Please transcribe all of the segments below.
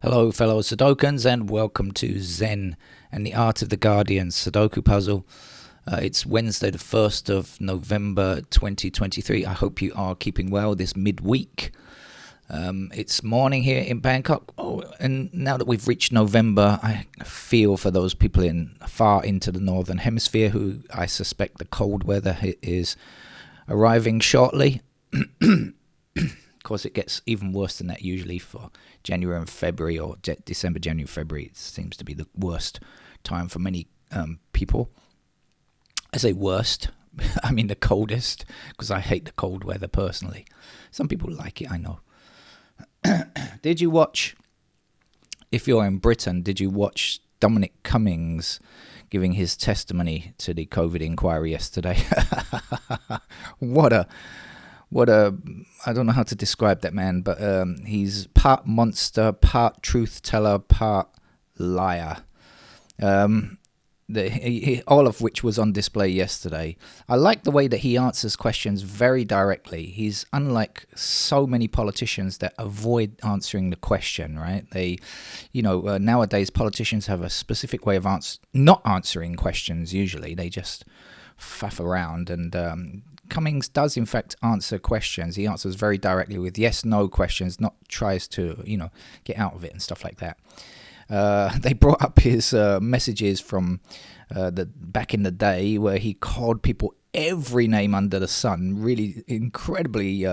Hello, fellow Sudokans, and welcome to Zen and the Art of the Guardian Sudoku puzzle. It's Wednesday, the 1st of November 2023. I hope you are keeping well this midweek. It's morning here in Bangkok. And now that we've reached November, I feel for those people far into the northern hemisphere who I suspect the cold weather is arriving shortly. Of course, it gets even worse than that usually for January and February, or December, January, February. It seems to be the worst time for many people. I say worst, I mean the coldest, because I hate the cold weather personally. Some people like it, I know. Did you watch, if you're in Britain, did you watch Dominic Cummings giving his testimony to the COVID inquiry yesterday? What a, I don't know how to describe that man, but he's part monster, part truth teller, part liar. All of which was on display yesterday. I like the way that he answers questions very directly. He's unlike so many politicians that avoid answering the question, right? Nowadays politicians have a specific way of not answering questions usually. They just faff around, and Cummings does in fact answer questions. He answers very directly with yes, no questions, not tries to, get out of it and stuff like that. They brought up his messages from back in the day where he called people every name under the sun, really incredibly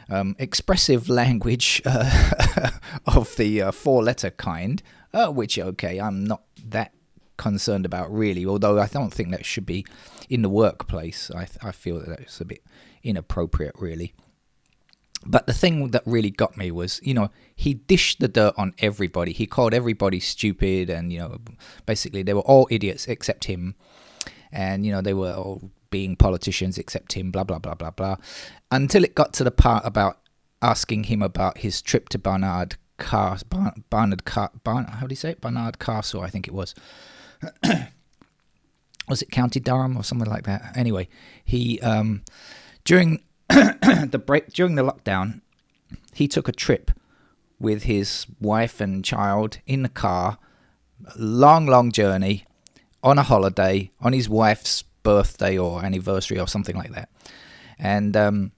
expressive language of the four-letter kind, which, okay, I'm not that concerned about really, although I don't think that should be in the workplace. I feel that it's a bit inappropriate really. But the thing that really got me was, he dished the dirt on everybody. He called everybody stupid, and basically they were all idiots except him, and they were all being politicians except him, blah blah blah blah blah, until it got to the part about asking him about his trip to Barnard Castle, I think it was. Was it County Durham or something like that? Anyway, he during during the lockdown, he took a trip with his wife and child in the car, long journey, on a holiday, on his wife's birthday or anniversary or something like that, and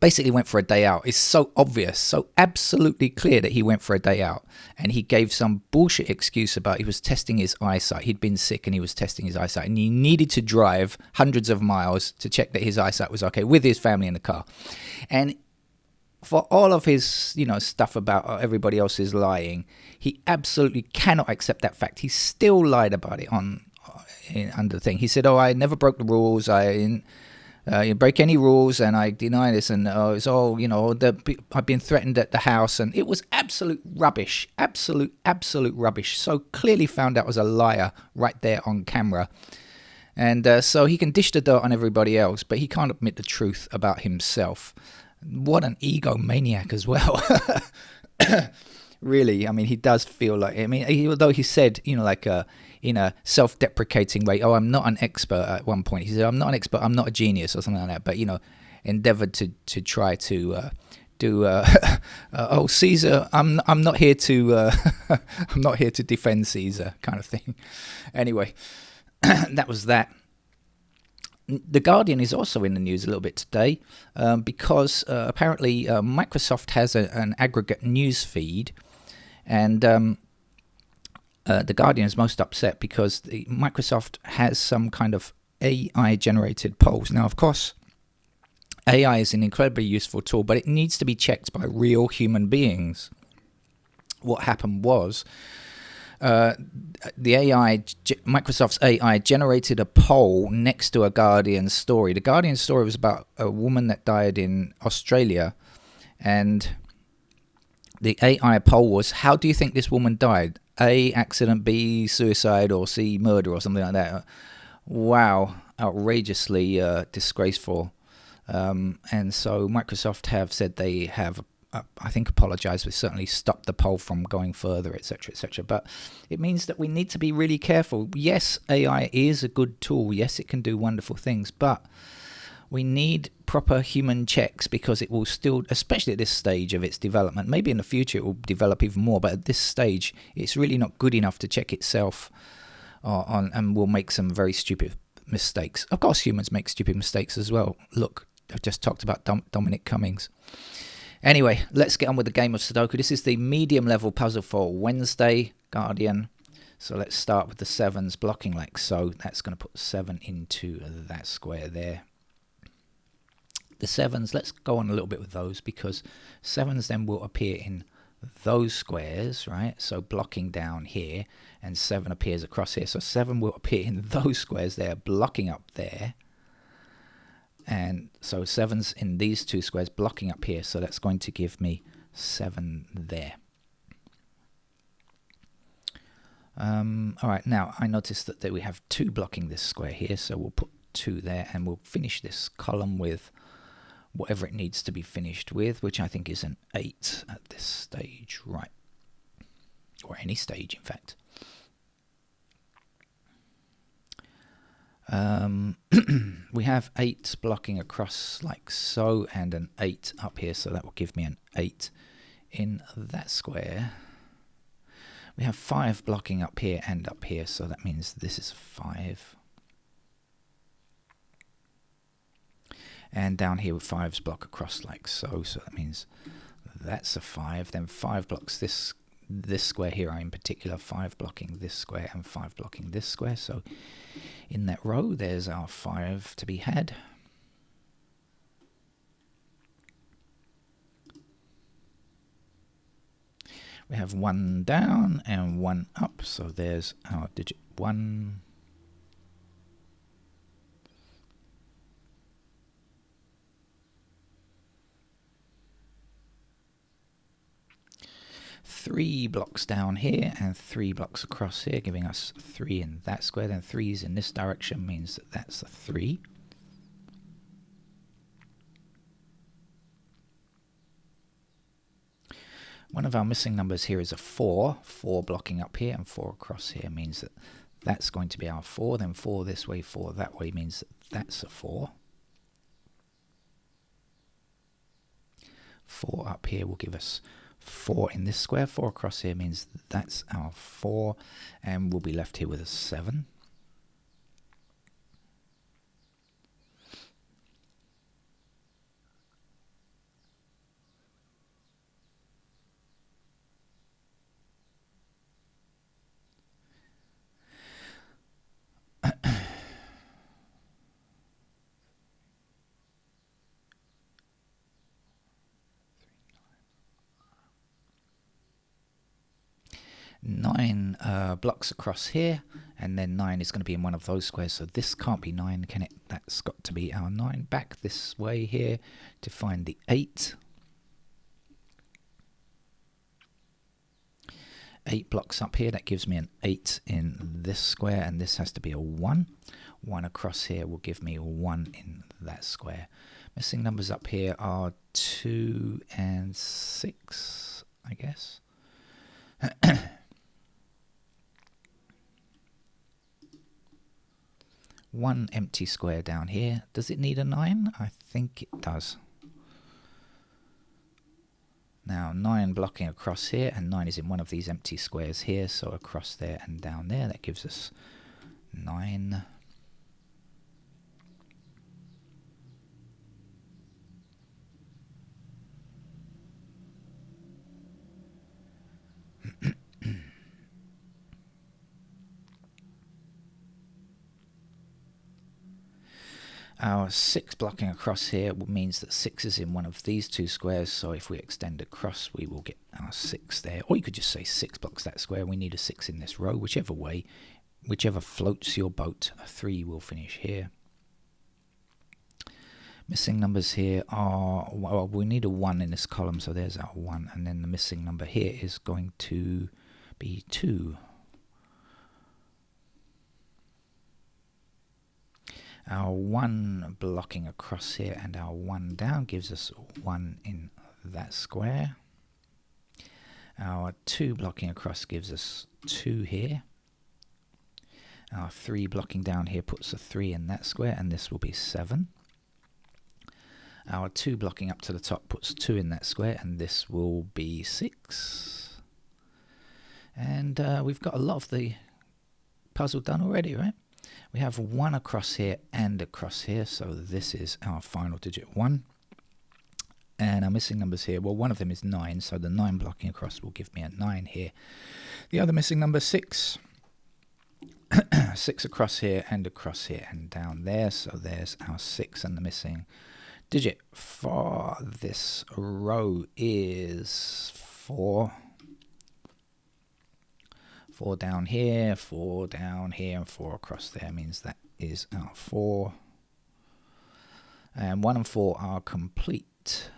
basically went for a day out. It's so obvious, so absolutely clear that he went for a day out, and he gave some bullshit excuse about he was testing his eyesight. He'd been sick and he was testing his eyesight, and he needed to drive hundreds of miles to check that his eyesight was okay with his family in the car. And for all of his, stuff about everybody else is lying, he absolutely cannot accept that fact. He still lied about it under the thing. He said, I never broke the rules. I didn't break any rules, and I deny this, and it's all, I've been threatened at the house, and it was absolute rubbish, absolute rubbish. So clearly found out was a liar right there on camera. And so he can dish the dirt on everybody else, but he can't admit the truth about himself. What an egomaniac as well. Really, I mean, he does feel like, although he said, in a self-deprecating way, I'm not an expert at one point. He said, I'm not an expert, I'm not a genius or something like that, but, endeavored to try to do, Caesar, I'm not here to, I'm not here to defend Caesar kind of thing. Anyway, that was that. The Guardian is also in the news a little bit today because apparently Microsoft has an aggregate news feed, and The Guardian is most upset because Microsoft has some kind of AI-generated polls. Now, of course, AI is an incredibly useful tool, but it needs to be checked by real human beings. What happened was Microsoft's AI generated a poll next to a Guardian story. The Guardian story was about a woman that died in Australia, and the AI poll was, how do you think this woman died? A, accident, B, suicide, or C, murder, or something like that. Wow, outrageously disgraceful. And so Microsoft have said they have, I think, apologized, but certainly stopped the poll from going further, etc., etc. But it means that we need to be really careful. Yes, AI is a good tool. Yes, it can do wonderful things. But We need proper human checks because it will still, especially at this stage of its development, maybe in the future it will develop even more, but at this stage it's really not good enough to check itself on, and will make some very stupid mistakes. Of course, humans make stupid mistakes as well. Look, I've just talked about Dominic Cummings. Anyway, let's get on with the game of Sudoku. This is the medium level puzzle for Wednesday, Guardian. So let's start with the 7s blocking like so. That's going to put 7 into that square there. The 7s, let's go on a little bit with those because 7s then will appear in those squares, right? So blocking down here, and 7 appears across here. So 7 will appear in those squares there, blocking up there. And so 7's in these 2 squares, blocking up here. So that's going to give me 7 there. All right, now I noticed that we have 2 blocking this square here. So we'll put 2 there, and we'll finish this column with whatever it needs to be finished with, which I think is an 8 at this stage, right? Or any stage, in fact. We have 8 blocking across like so, and an 8 up here, so that will give me an 8 in that square. We have 5 blocking up here and up here, so that means this is 5. And down here with 5's block across like so, so that means that's a 5. Then 5 blocks this square here, in particular 5 blocking this square and 5 blocking this square. So in that row there's our 5 to be had. We have 1 down and 1 up, so there's our digit 1. Three blocks down here and 3 blocks across here, giving us 3 in that square. Then 3's in this direction means that that's a 3. One of our missing numbers here is a 4. 4 blocking up here and 4 across here means that that's going to be our 4. Then 4 this way, 4 that way means that that's a 4. 4 up here will give us 4 in this square. 4 across here means that's our 4, and we'll be left here with a 7. Nine blocks across here, and then 9 is going to be in one of those squares, so this can't be 9, can it? That's got to be our 9. Back this way here to find the 8. 8 blocks up here, that gives me an 8 in this square, and this has to be a 1. 1 across here will give me a 1 in that square. Missing numbers up here are 2 and 6, I guess. 1 empty square down here. Does it need a 9? I think it does. Now 9 blocking across here, and 9 is in one of these empty squares here, so across there and down there, that gives us 9. Our 6 blocking across here means that 6 is in one of these 2 squares, so if we extend across we will get our 6 there. Or you could just say 6 blocks that square. We need a 6 in this row, whichever way, whichever floats your boat. A 3 will finish here. Missing numbers here are, well, we need a 1 in this column, so there's our 1, and then the missing number here is going to be 2. Our 1 blocking across here and our 1 down gives us 1 in that square. Our 2 blocking across gives us 2 here. Our 3 blocking down here puts a 3 in that square, and this will be 7. Our 2 blocking up to the top puts 2 in that square, and this will be 6. And we've got a lot of the puzzle done already, right? We have 1 across here and across here, so this is our final digit 1. And our missing numbers here, well, one of them is 9, so the 9 blocking across will give me a 9 here. The other missing number 6. 6 across here and down there, so there's our 6, and the missing digit for this row is 4. 4 down here, 4 down here, and 4 across there means that is our 4. And 1 and 4 are complete.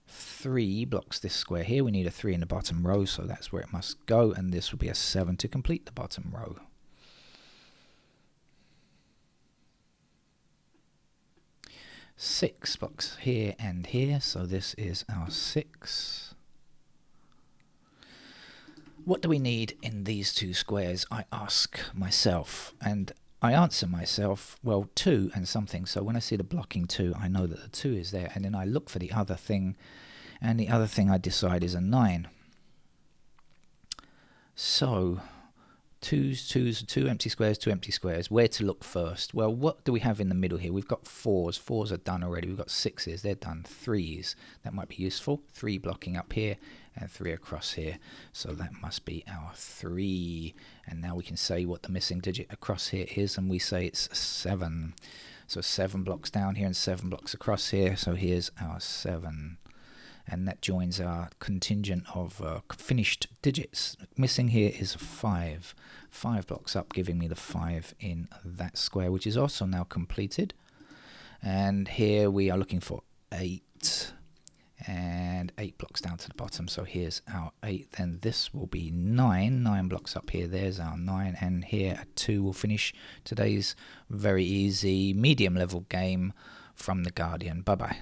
3 blocks this square here. We need a 3 in the bottom row, so that's where it must go, and this will be a 7 to complete the bottom row. Six blocks here and here, so this is our 6. What do we need in these 2 squares? I ask myself, and I answer myself, well, 2 and something. So when I see the blocking 2, I know that the 2 is there, and then I look for the other thing, and the other thing I decide is a 9. So 2 empty squares, 2 empty squares. Where to look first? Well, what do we have in the middle here? We've got 4s. 4s are done already. We've got 6s. They're done. 3s. That might be useful. 3 blocking up here and 3 across here. So that must be our 3. And now we can say what the missing digit across here is, and we say it's 7. So 7 blocks down here and 7 blocks across here. So here's our 7. And that joins our contingent of finished digits. Missing here is 5. 5 blocks up, giving me the 5 in that square, which is also now completed. And here we are looking for 8. And 8 blocks down to the bottom. So here's our 8. Then this will be 9. 9 blocks up here. There's our 9. And here a 2 will finish today's very easy medium level game from The Guardian. Bye-bye.